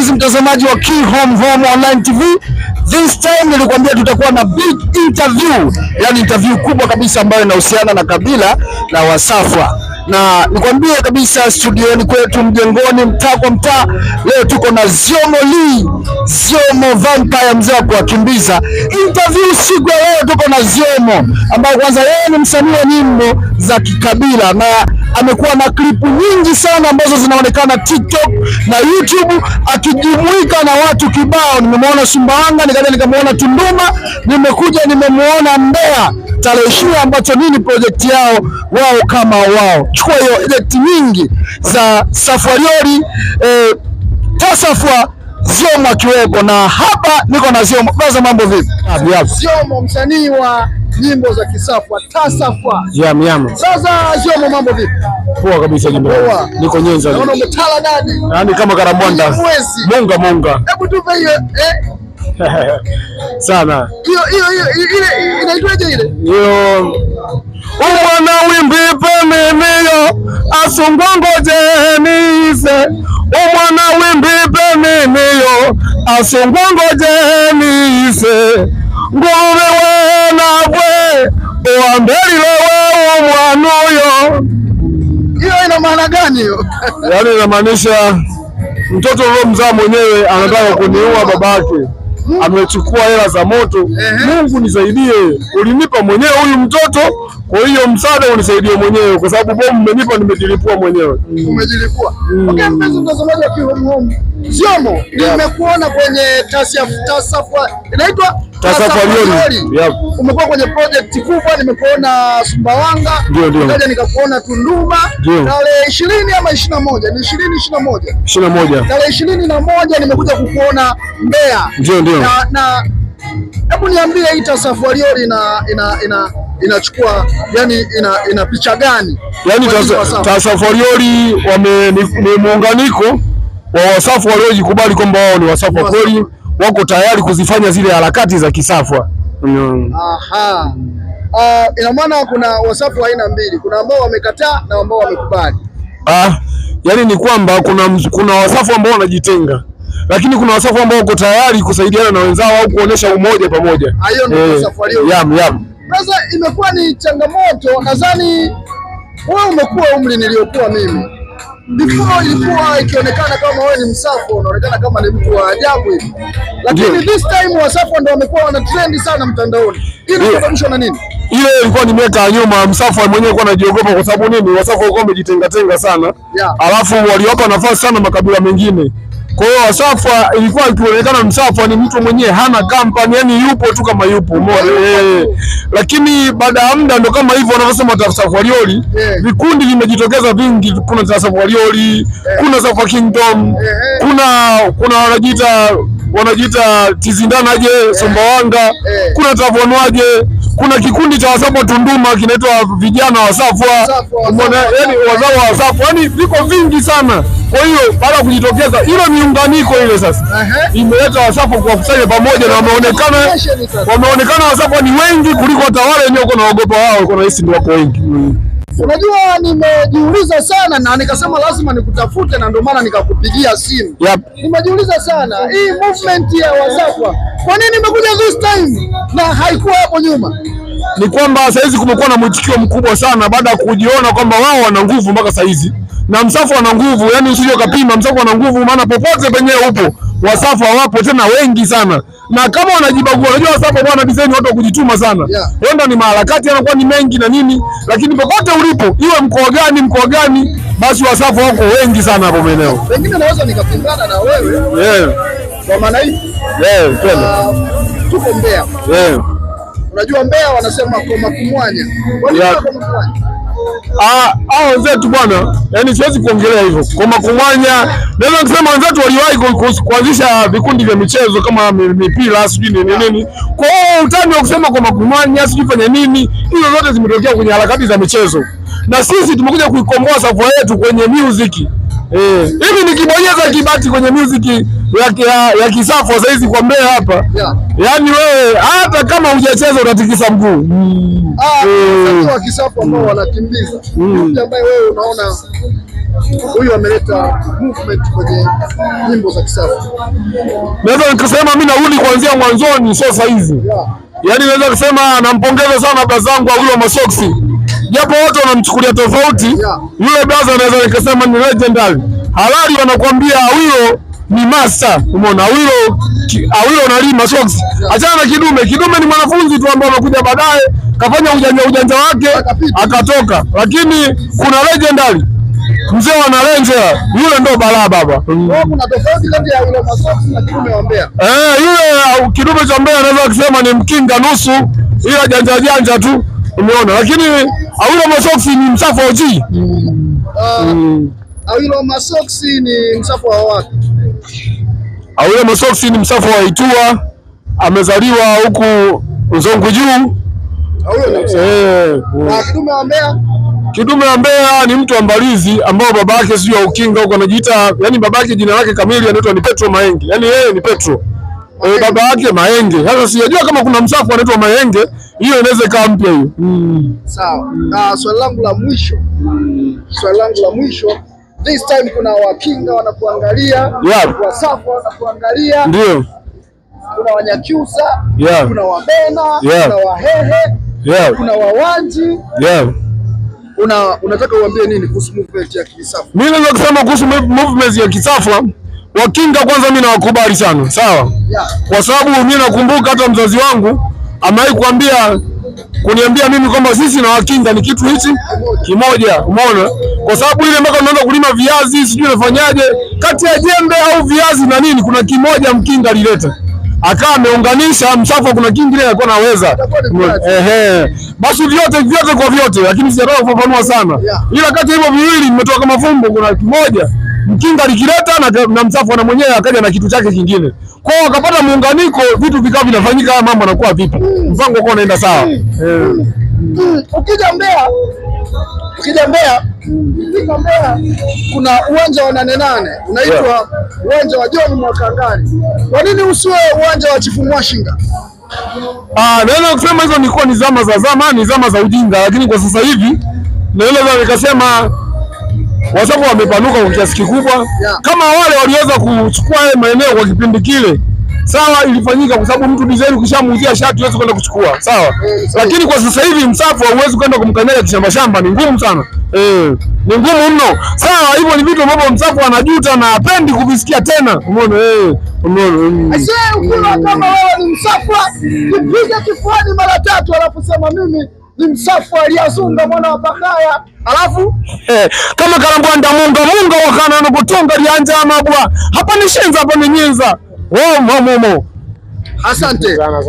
mpenzi mtazamaji wa Key Home Online TV. This time nilikwambia tutakuwa na big interview, yani interview kubwa kabisa ambayo inahusiana na kabila la Wasafwa. Na nikwambie kabisa studioni kwetu mjengoni, mtaa kwa mtaa, leo tuko na Ziomo Lee, Ziomo Vampire, mzee wa kuwakimbiza. Interview siku ya leo tuko na Ziomo ambaye kwanza yeye ni msanii wa nyimbo za kikabila na amekuwa na klipu nyingi sana ambazo zinaonekana TikTok na YouTube, akijumuika na watu kibao. Nimemuona Sumbawanga, nikaja nikamuona Tunduma, nimekuja nimemuona Mbeya tarehe 20 ambacho nini project yao wao kama wao. Chukua hiyo project nyingi za Safwariori, Tasafwa, Ziomo akiwepo, na hapa niko na Ziomo. Kwanza mambo vipi? Ziomo msanii wa nyimbo za Kisafwa, Tasafwa. Sasa Ziomo mambo vipi? Poa kabisa Poa. Niko Nyenza. Naona umetala nani? Yaani kama Karambwanda. Munga. Hebu tupe hiyo sana. Hiyo ile inaitwaje ile? Hiyo umwana wimbi peneniyo asungongojenize. Umwana wimbi peneniyo asungongojenize. Ngome wenabwe uambelile wewe mwanuyo. Hiyo ina maana gani hiyo? Yaani inamaanisha mtoto mzaa mwenyewe anataka kuniua babake. Amechukua hela za moto. Mungu nisaidie, ulinipa mwenyewe huyu mtoto, kwa hiyo msaada unisaidie mwenyewe, kwa sababu bomu umenipa, nimejilipua mwenyewe. Umejilipua. Okay, mpenzi mtazamaji wa Key Home, Ziomo nimekuona kwenye Tasafwa, inaitwa Tasafwariori. Umekuwa kwenye project kubwa, nimekuona Sumbawanga, nikaja nikakuona Tunduma tarehe 20 ama 21, ni 21. Tarehe 21 nimekuja kukuona Mbeya. Na hebu niambie hii Tasafwariori inachukua yani ina picha gani? Yani Tasafwariori ni muunganiko wa Wasafwa waliojikubali kwamba wao ni Wasafwa kweli, wako tayari kuzifanya zile harakati za Kisafwa. Aha. Ina maana kuna Wasafwa aina mbili, kuna ambao wamekataa na ambao wamekubali. Yani ni kwamba kuna Wasafwa ambao wanajitenga, lakini kuna Wasafwa ambao wako tayari kusaidiana na wenzao au kuonesha umoja pamoja. Hiyo ndio Tasafwariori. Sasa imekuwa ni changamoto, nadhani wewe umekuwa umri niliokuwa mimi. Before ilikuwa ikionekana kama wewe ni Msafwa, unaonekana kama ni mtu wa ajabu hivi. Lakini this time Wasafwa ndio wamekuwa wana trend sana mtandaoni. Hii inasababishwa na nini? Ile ilikuwa ni miaka ya nyuma, Msafwa mwenyewe alikuwa anajiogopa kwa sababu nini? Wasafwa walikuwa wamejitenga sana. Alafu waliwapa nafasi sana makabila mengine. Kwa hiyo Wasafwa ilikuwa ikionekana Msafwa ni mtu mwenyewe hana kampani, yani yupo tu kama yupo. Lakini baada ya muda ndo kama hivyo wanavyosema Tasafwariori, vikundi vimejitokeza vingi. Kuna Tasafwariori, kuna Safwa Kingdom, kuna wanajiita Tizindanaje Sumbawanga, kuna Tavonwaje, kuna kikundi cha Wasafwa Tunduma kinaitwa vijana Wasafwa, yani wazao wa Wasafwa, yani viko vingi sana. Kwa hiyo baada ya kujitokeza ile miunganiko ile sasa imeleta Wasafwa kuwakusanya pamoja, na wameonekana Wasafwa ni wengi kuliko watawala wenyewe, kuna waogopa wao, kuna hisi ndio wako wengi. Unajua nimejiuliza sana na nikasema lazima nikutafute, na ndio maana nikakupigia simu. Nimejiuliza sana hii movement ya Wasafwa, kwa nini imekuja this time na haikuwa hapo nyuma? Ni kwamba sasa hizi kumekuwa na mwitikio mkubwa sana baada ya kujiona kwamba wao wana nguvu mpaka sasa hizi, na Msafwa ana nguvu, yani usije kapima. Msafwa ana nguvu, maana popote penyewe upo Wasafwa wapo tena wengi sana, na kama wanajibagua, unajua Wasafwa bwana design watu wa kujituma sana. Wenda ni maharakati yanakuwa ni mengi na nini, lakini popote ulipo, iwe mkoa gani, basi Wasafwa wako wengi sana hapo maeneo. Pengine naweza nikapingana na wewe. Kwa maana hii tuko Mbeya. Unajua Mbeya wanasema koma kumwanya. Wenzetu bwana, yani siwezi kuongelea hivyo. Koma kumwanya, naweza kusema wenzetu waliwahi kuanzisha vikundi vya michezo kama mipira sijui nini. Kwa hiyo utani wa kusema koma kumwanya sijui fanya nini, hizo zote zimetokea kwenye harakati za michezo. Na sisi tumekuja kuikomboa Safwa yetu kwenye music. Hivi nikibonyeza kibati kwenye music ya Kisafwa sasa hizi kwa Mbeya hapa. Yaani wewe hata kama hujacheza utatikisa mguu. Wa Kisafwa ambao wanakimbiza. Mtu ambaye wewe unaona huyu ameleta movement kwenye nyimbo za Kisafa. Naweza nikasema mimi narudi kuanzia mwanzoni, sio saa hizi. Yaani naweza kusema nampongeza sana brother zangu Awilo Masoksi. Japo wote wanamchukulia tofauti, yule brother naweza nikasema ni legendary. Halali wanakuambia Awilo ni master. Umeona Awilo na Lima Soksi. Achana na Kidume ni mwanafunzi tu ambaye amekuja baadaye, kafanya ujanja wake akatoka. Lakini kuna legendary mzee wa Nalenja, yule ndo balaa baba. Kuna tofauti kati ya Awilo Masoksi na Kidume wa Mbeya. Yule Kidume cha Mbeya anaweza kusema ni mkinga nusu, ila janja tu. Umeona, lakini Awilo Masoksi ni msafu wa OG. Awilo Masoksi ni msafu wa wapi? Awilo Masoksi ni msafu wa Itua, amezaliwa huku Uzongo Juu. Kidume wa Mbeya? Kidume wa Mbeya ni mtu wa Mbalizi ambao baba yake sio wa Ukinga huko anajiita, yani baba yake jina lake kamili anaitwa ni Petro Maenge. Yani yeye ni Petro. Baba yake Maenge. Sasa sijajua kama kuna msafu anaitwa Maenge, hiyo inaweza ikawa mpya hiyo. Sawa. Swali langu la mwisho. This time kuna Wakinga wanakuangalia, Wasafa wanakuangalia. Ndio. Kuna Wanyakyusa, kuna Wabena, kuna Wahehe, kuna Wawanji. Unataka uambie nini kuhusu movement ya Kisafa? Mimi naweza kusema kuhusu movement ya Kisafa, Wakinga kwanza mimi nawakubali sana. Sawa? Kwa sababu mimi nakumbuka hata mzazi wangu amewahi kuniambia mimi kwamba sisi na Wakinga ni kitu hichi kimoja. Umeona? Kwa sababu ile mpaka unaanza kulima viazi, sijui unafanyaje, kati ya jembe au viazi na nini, kuna kimoja Mkinga alileta. Akawa ameunganisha msafu, kuna kingine alikuwa anaweza. Basi vyote kwa vyote, lakini sijataka kufafanua sana. Ila kati ya hivyo viwili nimetoka kama fumbo, kuna kimoja Mkinga alikileta na msafu na mwenyewe akaja na kitu chake kingine. Kwa hiyo wakapata muunganiko, vitu vikao vinafanyika, haya mambo yanakuwa vipi? Mpango uko unaenda sawa. Ukija Mbeya kuna uwanja wa 88 unaitwa uwanja wa John Mwakangari. Kwa nini usiwe uwanja wa Chifu Mwashinga? Naweza kusema hizo ni zama za zamani, zama za ujinga, lakini kwa sasa hivi naweza nikasema Wasafu wamepanuka kwa kiasi kikubwa. Kama wale waliweza kuchukua maeneo kwa kipindi kile, sawa, ilifanyika kwa sababu mtu design ukishamuuzia shati huwezi kwenda kuchukua, sawa. Lakini kwa sasa hivi msafu hauwezi kwenda kumkanyaga kishamba, ni ngumu sana. Ni ngumu mno. Sawa, hivyo ni vitu ambavyo msafu anajuta na hapendi kuvisikia tena. Umeona? Ukiwa kama wewe ni msafu, nipige kifuani mara 3 alafu sema mimi ni msafu aliyazunga mwana wa Bakaya. Alafu kama kalambwanda munga wakana anapotonga lianja mabwa. Hapa ni shenza, hapa ni nyenza. Asante sana.